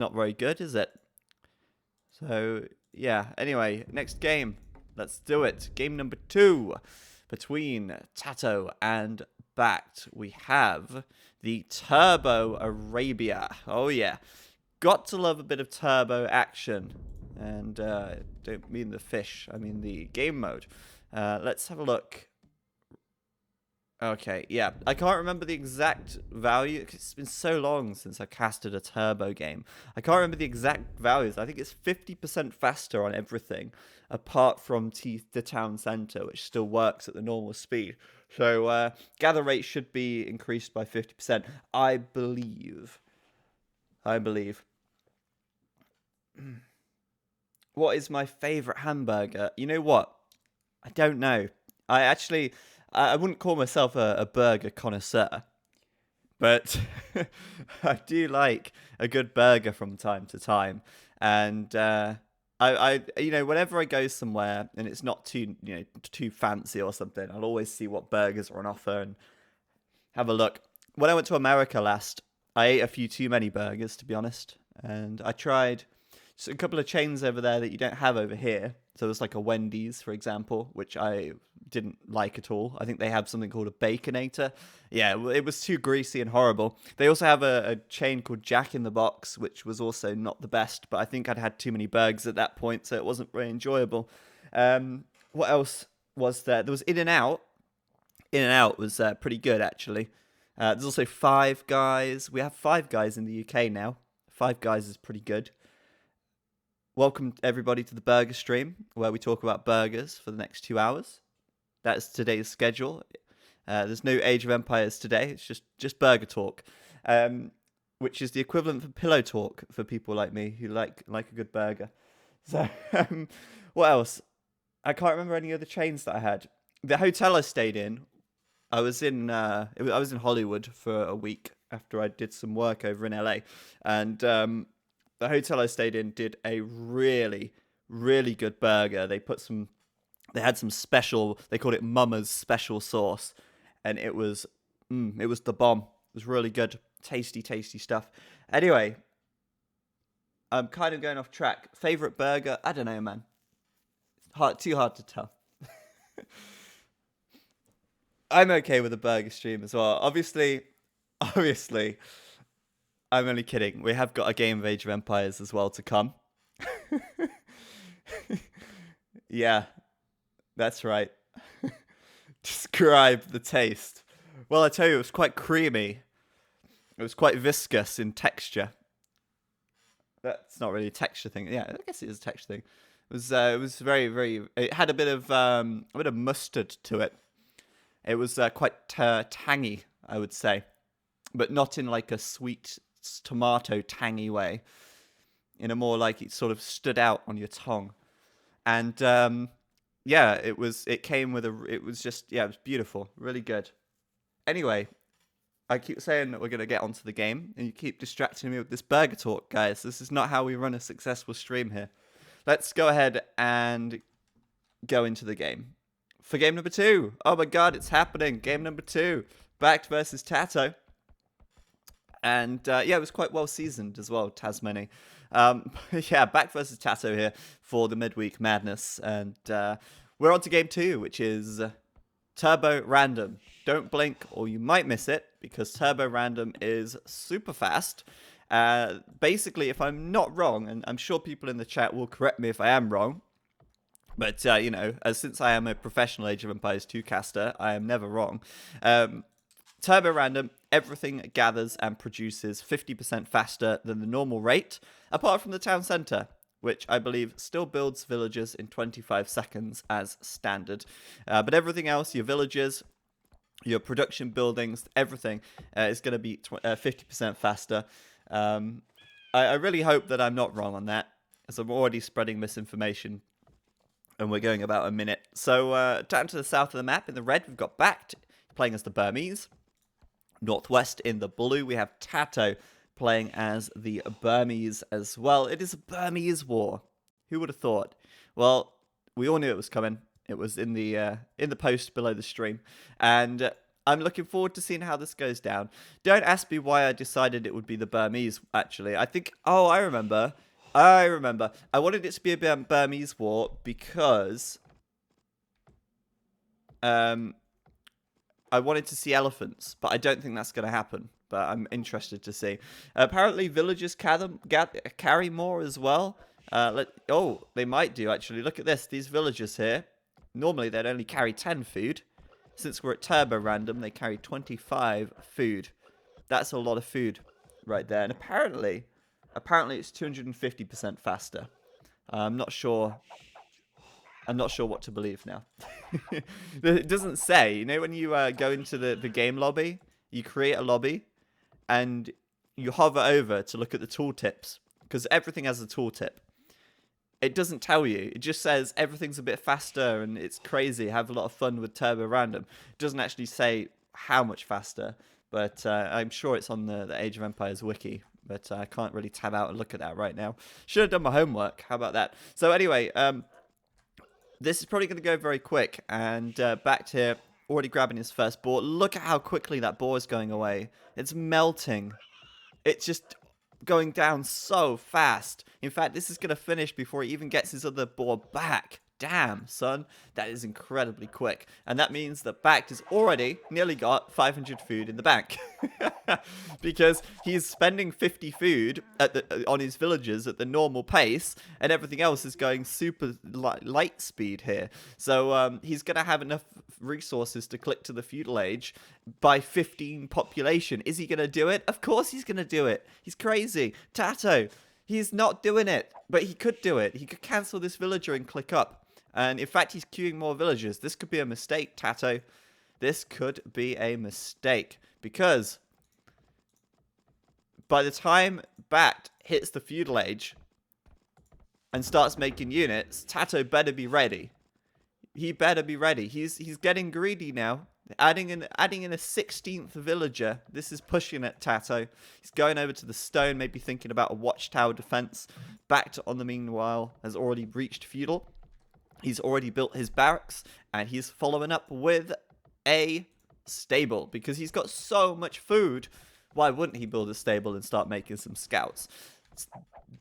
Not very good, is it? So, yeah. Anyway, next game. Let's do it. Game number 2 between Tato and Backed. We have the Turbo Arabia. Oh, yeah. Got to love a bit of turbo action. And don't mean the fish, I mean the game mode. Let's have a look. Okay, yeah. I can't remember the exact value. It's been so long since I casted a turbo game. I can't remember the exact values. I think it's 50% faster on everything, apart from the town center, which still works at the normal speed. So gather rate should be increased by 50%. I believe. I believe. What is my favorite hamburger? You know what? I don't know. I actually, I wouldn't call myself a burger connoisseur, but I do like a good burger from time to time. And whenever I go somewhere and it's not too fancy or something, I'll always see what burgers are on offer and have a look. When I went to America last, I ate a few too many burgers, to be honest, and I tried a couple of chains over there that you don't have over here. So there's like a Wendy's, for example, which I didn't like at all. I think they have something called a Baconator. Yeah, it was too greasy and horrible. They also have a chain called Jack in the Box, which was also not the best, but I think I'd had too many burgers at that point, so it wasn't very enjoyable. What else was there? There was In-N-Out. In-N-Out was pretty good, actually. There's also Five Guys. We have Five Guys in the UK now. Five Guys is pretty good. Welcome everybody to the burger stream, where we talk about burgers for the next 2 hours. That is today's schedule. There's no Age of Empires today. It's just burger talk, which is the equivalent for pillow talk for people like me who like a good burger. So, what else? I can't remember any other chains that I had. The hotel I stayed in, I was in Hollywood for a week after I did some work over in LA, and the hotel I stayed in did a really, really good burger. They had some special, they called it Mama's special sauce, and it was the bomb. It was really good, tasty, tasty stuff. Anyway, I'm kind of going off track. Favorite burger? I don't know, man. Too hard to tell. I'm okay with a burger stream as well. Obviously, I'm only kidding. We have got a game of Age of Empires as well to come. Yeah, that's right. Describe the taste. Well, I tell you, it was quite creamy. It was quite viscous in texture. That's not really a texture thing. Yeah, I guess it is a texture thing. It was very, very. It had a bit of mustard to it. It was quite tangy, I would say, but not in like a sweet tomato tangy way. In a more like it sort of stood out on your tongue, and yeah, it came with it was just, yeah, it was beautiful, really good. Anyway, I keep saying that we're gonna get onto the game, and you keep distracting me with this burger talk, guys. This is not how we run a successful stream here. Let's go ahead and go into the game for game number 2. Oh my god, it's happening! Game number 2, Backed versus Tato. And yeah, it was quite well seasoned as well, Tasmany. Yeah, Back versus Tato here for the midweek madness. And we're on to game 2, which is Turbo Random. Don't blink or you might miss it, because Turbo Random is super fast. Basically, if I'm not wrong, and I'm sure people in the chat will correct me if I am wrong, but since I am a professional Age of Empires 2 caster, I am never wrong. Turbo Random, everything gathers and produces 50% faster than the normal rate, apart from the town centre, which I believe still builds villages in 25 seconds as standard. But everything else, your villages, your production buildings, everything is going to be 50% faster. I really hope that I'm not wrong on that, as I'm already spreading misinformation, and we're going about a minute. So down to the south of the map, in the red, we've got Backed, playing as the Burmese. Northwest in the blue, we have Tato playing as the Burmese as well. It is a Burmese war. Who would have thought? Well, we all knew it was coming. It was in the post below the stream, and I'm looking forward to seeing how this goes down. Don't ask me why I decided it would be the Burmese, actually. I think... Oh, I remember. I wanted it to be a Burmese war because... I wanted to see elephants, but I don't think that's going to happen. But I'm interested to see. Apparently, villagers carry more as well. Oh, they might do, actually. Look at this. These villagers here. Normally, they'd only carry 10 food. Since we're at Turbo Random, they carry 25 food. That's a lot of food right there. And apparently it's 250% faster. I'm not sure what to believe now. It doesn't say. You know when you go into the game lobby, you create a lobby, and you hover over to look at the tooltips, because everything has a tooltip. It doesn't tell you. It just says everything's a bit faster and it's crazy. Have a lot of fun with Turbo Random. It doesn't actually say how much faster, but I'm sure it's on the Age of Empires wiki. But I can't really tab out and look at that right now. Should have done my homework. How about that? So anyway, this is probably going to go very quick. And back to here, already grabbing his first boar. Look at how quickly that boar is going away. It's melting. It's just going down so fast. In fact, this is going to finish before he even gets his other boar back. Damn, son. That is incredibly quick. And that means that Bact has already nearly got 500 food in the bank. Because he's spending 50 food on his villagers at the normal pace, and everything else is going super light speed here. So he's going to have enough resources to click to the feudal age by 15 population. Is he going to do it? Of course he's going to do it. He's crazy. Tato, he's not doing it, but he could do it. He could cancel this villager and click up. And in fact, he's queuing more villagers. This could be a mistake, Tato. This could be a mistake. Because by the time Bact hits the feudal age and starts making units, Tato better be ready. He better be ready. He's getting greedy now. Adding in a 16th villager. This is pushing it, Tato. He's going over to the stone, maybe thinking about a watchtower defense. Bact, on the meanwhile, has already reached feudal. He's already built his barracks, and he's following up with a stable, because he's got so much food. Why wouldn't he build a stable and start making some scouts?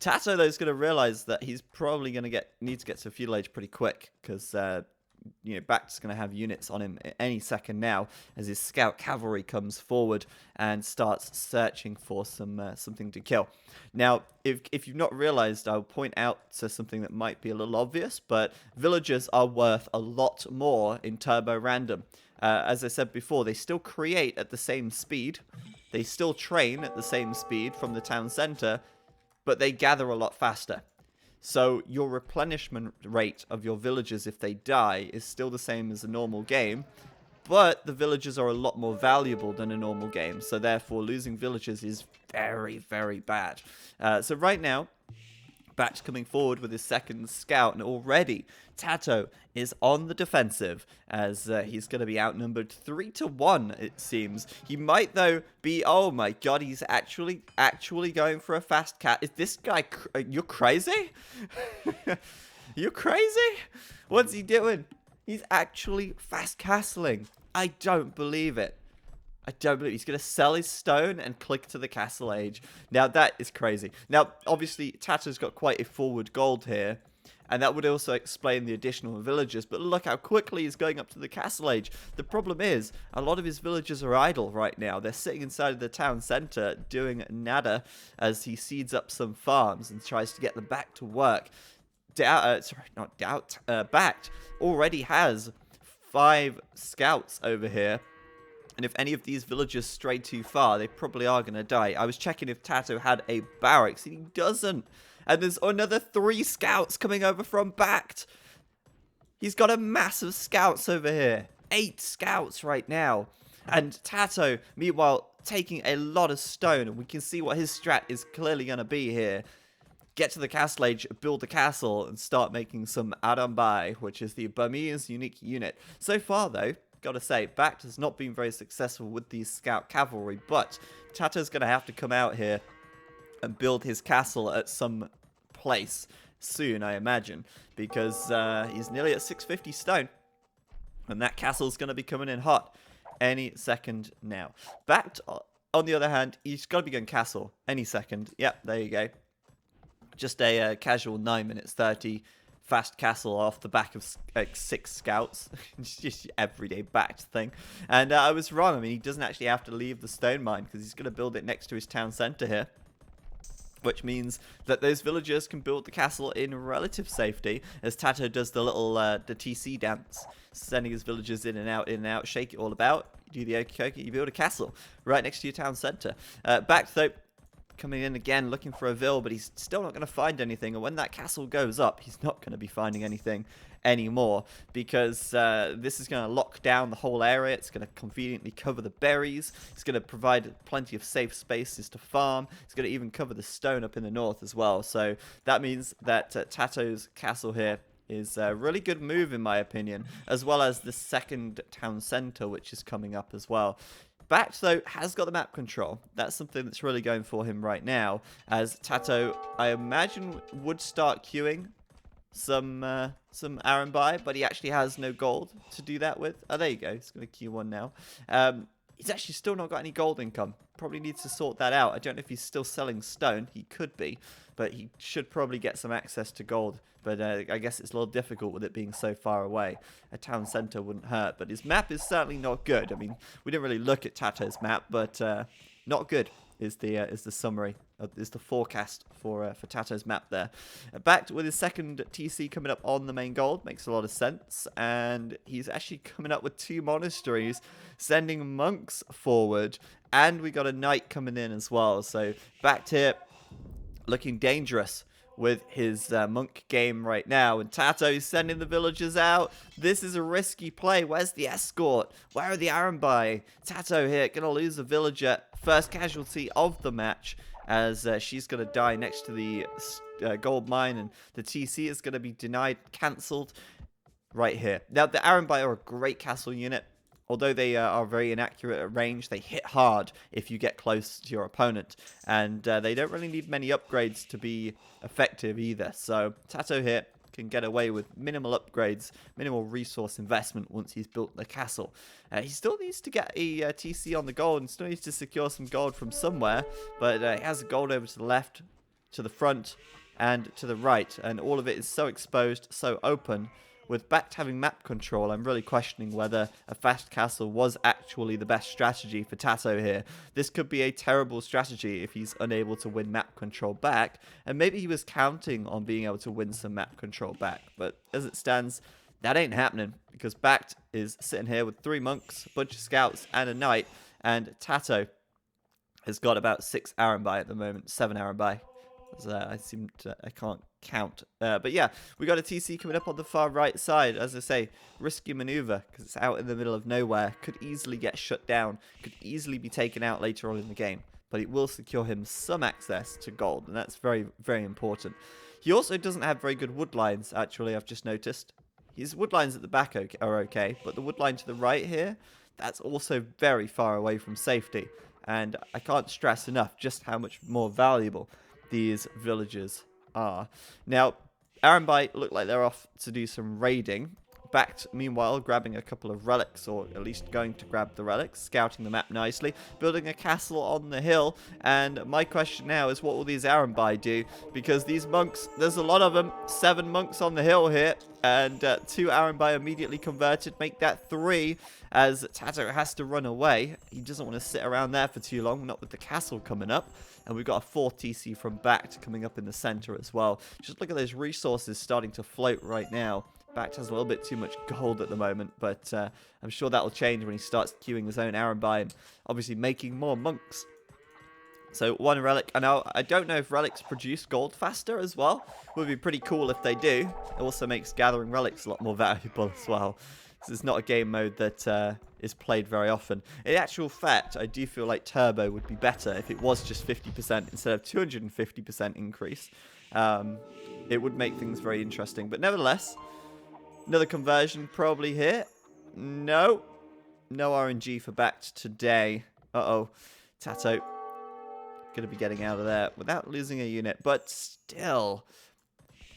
Tato, though, is going to realize that he's probably going to need to get to feudal age pretty quick, because Bact's going to have units on him any second now, as his scout cavalry comes forward and starts searching for something to kill. Now, if you've not realized, I'll point out to something that might be a little obvious, but villagers are worth a lot more in Turbo Random. As I said before, they still create at the same speed, they still train at the same speed from the town center, but they gather a lot faster. So your replenishment rate of your villagers if they die is still the same as a normal game, but the villagers are a lot more valuable than a normal game. So therefore, losing villagers is very, very bad. So right now, Bact coming forward with his second scout, and already Tato is on the defensive, as he's going to be outnumbered 3-1, it seems. He might, though, be... Oh my god, he's actually going for a fast cat. Is this guy... You're crazy? You're crazy? What's he doing? He's actually fast castling. I don't believe it. I don't believe it. He's going to sell his stone and click to the castle age. Now, that is crazy. Now, obviously, Tato's got quite a forward gold here, and that would also explain the additional villagers. But look how quickly he's going up to the castle age. The problem is, a lot of his villagers are idle right now. They're sitting inside of the town center doing nada as he seeds up some farms and tries to get them back to work. Bact already has 5 scouts over here. And if any of these villagers stray too far, they probably are going to die. I was checking if Tato had a barracks, and he doesn't. And there's another 3 scouts coming over from Bact. He's got a massive scouts over here. 8 scouts right now. And Tato, meanwhile, taking a lot of stone. And we can see what his strat is clearly going to be here. Get to the castle age, build the castle, and start making some Arambai, which is the Burmese unique unit. So far, though, gotta say, Bact has not been very successful with these scout cavalry, but Tato's gonna have to come out here and build his castle at some place soon, I imagine, because he's nearly at 650 stone, and that castle's gonna be coming in hot. any second now. Backed, on the other hand, he's got to be going castle any second. Yep, there you go. Just a casual 9 minutes 30 fast castle off the back of 6 scouts. It's just everyday backed thing. And I was wrong. I mean, he doesn't actually have to leave the stone mine because he's going to build it next to his town center here. Which means that those villagers can build the castle in relative safety, as Tato does the little the TC dance, sending his villagers in and out, shake it all about. You do the okie-dokie, you build a castle right next to your town center. Back though, coming in again, looking for a vill, but he's still not going to find anything. And when that castle goes up, he's not going to be finding anything anymore, because this is going to lock down the whole area. It's going to conveniently cover the berries. It's going to provide plenty of safe spaces to farm. It's going to even cover the stone up in the north as well. So that means that Tato's castle here is a really good move, in my opinion, as well as the second town center, which is coming up as well. Backed, though, has got the map control. That's something that's really going for him right now, as Tato, I imagine, would start queuing some Aran buy, but he actually has no gold to do that with. Oh, there you go. He's going to queue one now. He's actually still not got any gold income. Probably needs to sort that out. I don't know if he's still selling stone. He could be, but he should probably get some access to gold. But I guess it's a little difficult with it being so far away. A town center wouldn't hurt, but his map is certainly not good. I mean, we didn't really look at Tato's map, but not good is the summary. Is the forecast for Tato's map there. Backed with his second TC coming up on the main gold. Makes a lot of sense. And he's actually coming up with 2 monasteries, sending monks forward. And we got a knight coming in as well. So Backed here, looking dangerous with his monk game right now. And Tato's sending the villagers out. This is a risky play. Where's the escort? Where are the Aranbai? Tato here, going to lose a villager. First casualty of the match, as she's going to die next to the gold mine, and the TC is going to be denied, cancelled right here. Now, the Aranbai are a great castle unit. Although they are very inaccurate at range, they hit hard if you get close to your opponent. And they don't really need many upgrades to be effective either. So Tato here can get away with minimal upgrades, minimal resource investment once he's built the castle. He still needs to get a TC on the gold and still needs to secure some gold from somewhere. But he has the gold over to the left, to the front, and to the right. And all of it is so exposed, so open. With Backed having map control, I'm really questioning whether a fast castle was actually the best strategy for Tato here. This could be a terrible strategy if he's unable to win map control back, and maybe he was counting on being able to win some map control back. But as it stands, that ain't happening, because Backed is sitting here with 3 monks, a bunch of scouts, and a knight, and Tato has got about 6 Aranbai at the moment, 7 Aranbai. I can't count. But yeah, we got a TC coming up on the far right side. As I say, risky maneuver because it's out in the middle of nowhere. Could easily get shut down. Could easily be taken out later on in the game. But it will secure him some access to gold, and that's very, very important. He also doesn't have very good wood lines, actually, I've just noticed. His wood lines at the back are okay, but the wood line to the right here, that's also very far away from safety. And I can't stress enough just how much more valuable these villagers are. Now, Aranbai look like they're off to do some raiding. Backed, meanwhile, grabbing a couple of relics, or at least going to grab the relics, scouting the map nicely, building a castle on the hill. And my question now is, what will these Aranbai do? Because these monks, there's a lot of them, 7 monks on the hill here, and 2 Aranbai immediately converted, make that 3, as Tato has to run away. He doesn't want to sit around there for too long, not with the castle coming up. And we've got a 4th TC from Backed coming up in the center as well. Just look at those resources starting to float right now. Backed has a little bit too much gold at the moment, but I'm sure that'll change when he starts queuing his own Aranbai and obviously making more monks. So 1 relic, and now I don't know if relics produce gold faster as well. Would be pretty cool if they do. It also makes gathering relics a lot more valuable as well. This is not a game mode that is played very often. In actual fact, I do feel like Turbo would be better if it was just 50% instead of 250% increase. It would make things very interesting, but nevertheless, another conversion probably here. No RNG for Backed today. Uh-oh. Tato going to be getting out of there without losing a unit. But still,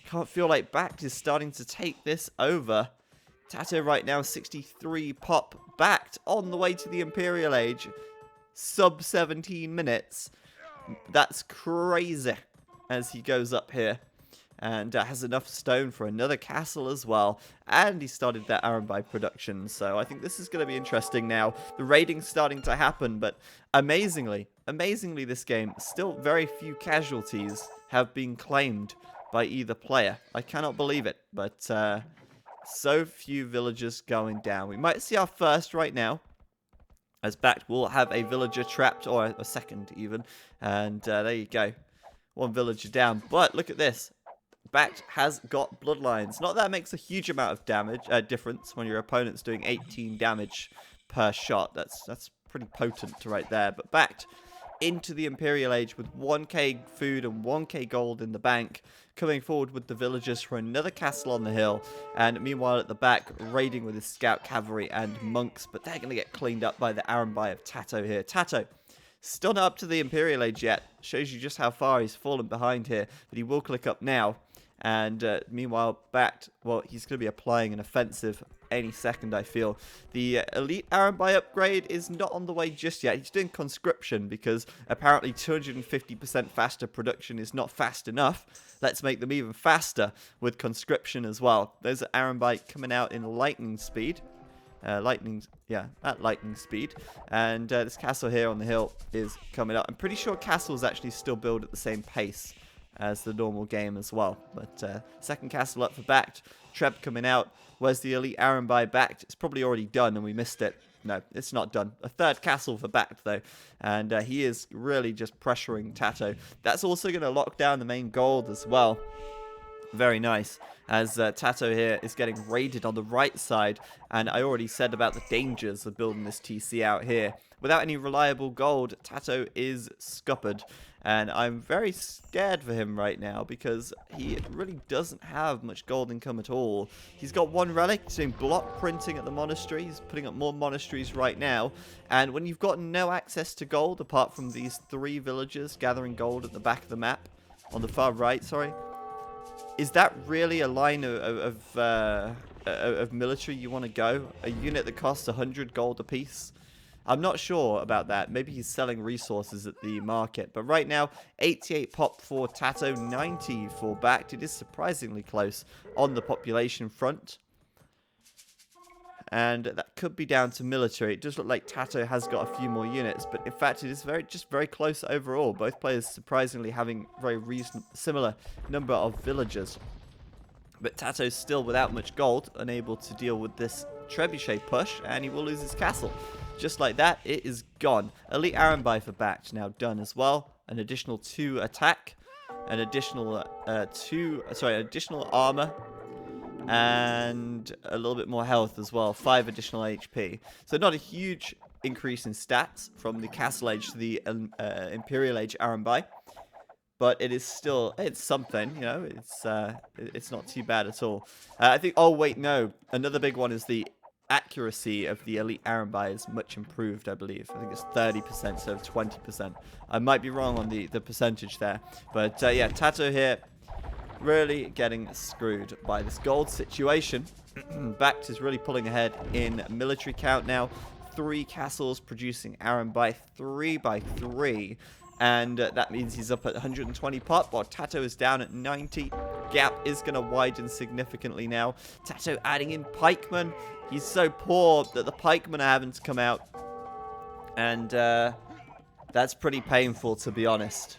can't feel like Backed is starting to take this over. Tato right now, 63 pop, backed on the way to the Imperial Age. Sub 17 minutes. That's crazy as he goes up here. And has enough stone for another castle as well. And he started that Arambai production. So I think this is going to be interesting now. The raiding's starting to happen, but amazingly this game, still very few casualties have been claimed by either player. I cannot believe it, but so few villagers going down. We might see our first right now. As backed, we'll have a villager trapped, or a second even. And there you go. One villager down. But look at this. Backed has got bloodlines. Not that it makes a huge amount of damage difference when your opponent's doing 18 damage per shot. That's pretty potent right there. But backed into the Imperial Age with 1k food and 1k gold in the bank, coming forward with the villagers for another castle on the hill, and meanwhile at the back raiding with his scout cavalry and monks, but they're going to get cleaned up by the Arambai of Tato here. Tato still not up to the Imperial Age yet. Shows you just how far he's fallen behind here, but he will click up now. And meanwhile, backed, well, he's going to be applying an offensive any second, I feel. The Elite Arambai upgrade is not on the way just yet. He's doing conscription because apparently 250% faster production is not fast enough. Let's make them even faster with conscription as well. There's Arambai coming out in lightning speed. At lightning speed. And this castle here on the hill is coming up. I'm pretty sure castles actually still build at the same pace as the normal game as well. But second castle up for backed. Treb coming out. Where's the Elite Arambai backed? It's probably already done and we missed it. No, it's not done. A third castle for backed though. And he is really just pressuring Tato. That's also going to lock down the main gold as well. Very nice. As Tato here is getting raided on the right side. And I already said about the dangers of building this TC out here. Without any reliable gold, Tato is scuppered. And I'm very scared for him right now because he really doesn't have much gold income at all. He's got one relic, he's doing block printing at the monastery. He's putting up more monasteries right now. And when you've got no access to gold, apart from these 3 villagers gathering gold at the back of the map, on the far right, sorry, is that really a line of military you want to go? A unit that costs 100 gold apiece? I'm not sure about that. Maybe he's selling resources at the market. But right now, 88 pop for Tato, 90 for backed. It is surprisingly close on the population front. And that could be down to military. It does look like Tato has got a few more units. But in fact, it is very close overall. Both players surprisingly having very similar number of villagers. But Tato's still without much gold, unable to deal with this trebuchet push. And he will lose his castle. Just like that, it is gone. Elite Arambai for backed now done as well. An additional 2 attack, an additional additional armor, and a little bit more health as well. 5 additional HP. So not a huge increase in stats from the Castle Age to the Imperial Age Arambai, but it is still, it's something, you know. It's not too bad at all. I think. Oh wait, no. Another big one is the accuracy of the Elite Arambai is much improved, I believe. I think it's 30% instead of 20%. I might be wrong on the percentage there. But yeah, Tato here really getting screwed by this gold situation. Backed is really pulling ahead in military count now. 3 castles producing Arambai 3 by 3. And that means he's up at 120 pop, while Tato is down at 90. Gap is going to widen significantly now. Tato adding in pikemen. He's so poor that the pikemen are having to come out. And that's pretty painful, to be honest.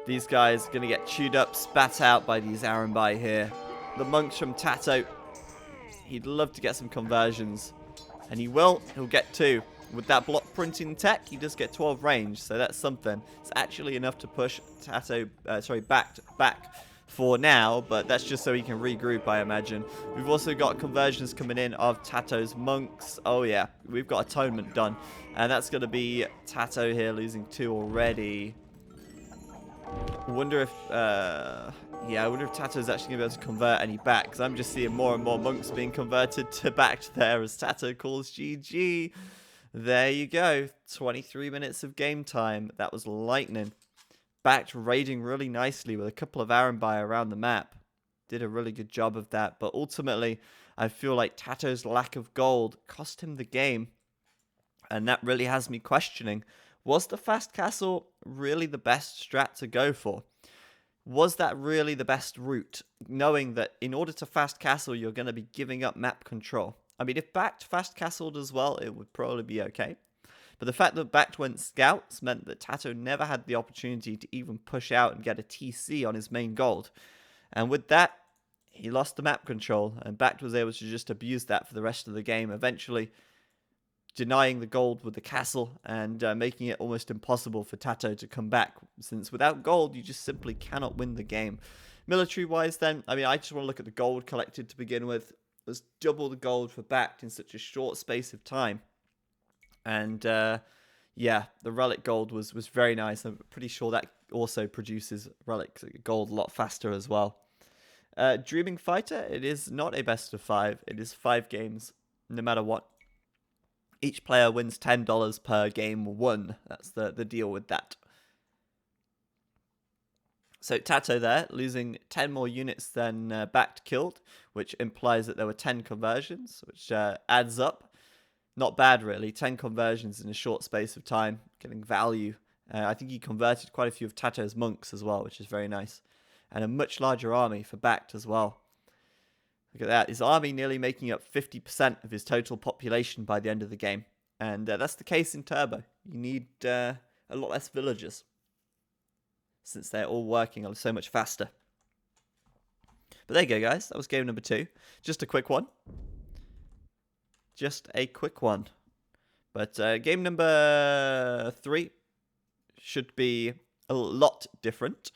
These guys are going to get chewed up, spat out by these Arambai here. The monks from Tato, he'd love to get some conversions. And he will. He'll get 2. With that block printing tech, he does get 12 range, so that's something. It's actually enough to push Tato, back for now, but that's just so he can regroup, I imagine. We've also got conversions coming in of Tato's monks. Oh yeah, we've got atonement done, and that's going to be Tato here losing 2 already. I wonder if, I wonder if Tato's actually going to be able to convert any back, because I'm just seeing more and more monks being converted to backed there as Tato calls GG. There you go. 23 minutes of game time. That was lightning. Backed raiding really nicely with a couple of Arambai around the map. Did a really good job of that. But ultimately, I feel like Tato's lack of gold cost him the game. And that really has me questioning, was the fast castle really the best strat to go for? Was that really the best route, knowing that in order to fast castle, you're going to be giving up map control? I mean, if Backed fast castled as well, it would probably be okay. But the fact that Backed went scouts meant that Tato never had the opportunity to even push out and get a TC on his main gold. And with that, he lost the map control, and Backed was able to just abuse that for the rest of the game, eventually denying the gold with the castle and making it almost impossible for Tato to come back, since without gold, you just simply cannot win the game. Military-wise then, I mean, I just want to look at the gold collected to begin with. It was double the gold for Backed in such a short space of time. And yeah, the relic gold was very nice. I'm pretty sure that also produces relic gold a lot faster as well. Dreaming Fighter, it is not a best of 5. It is 5 games, no matter what. Each player wins $10 per game won. That's the deal with that. So Tato there, losing 10 more units than Backed killed, which implies that there were 10 conversions, which adds up. Not bad, really. 10 conversions in a short space of time, getting value. I think he converted quite a few of Tato's monks as well, which is very nice. And a much larger army for Backed as well. Look at that. His army nearly making up 50% of his total population by the end of the game. And that's the case in Turbo. You need a lot less villagers, since they're all working so much faster. But there you go, guys. That was game number 2. Just a quick one. Just a quick one. But game number 3 should be a lot different.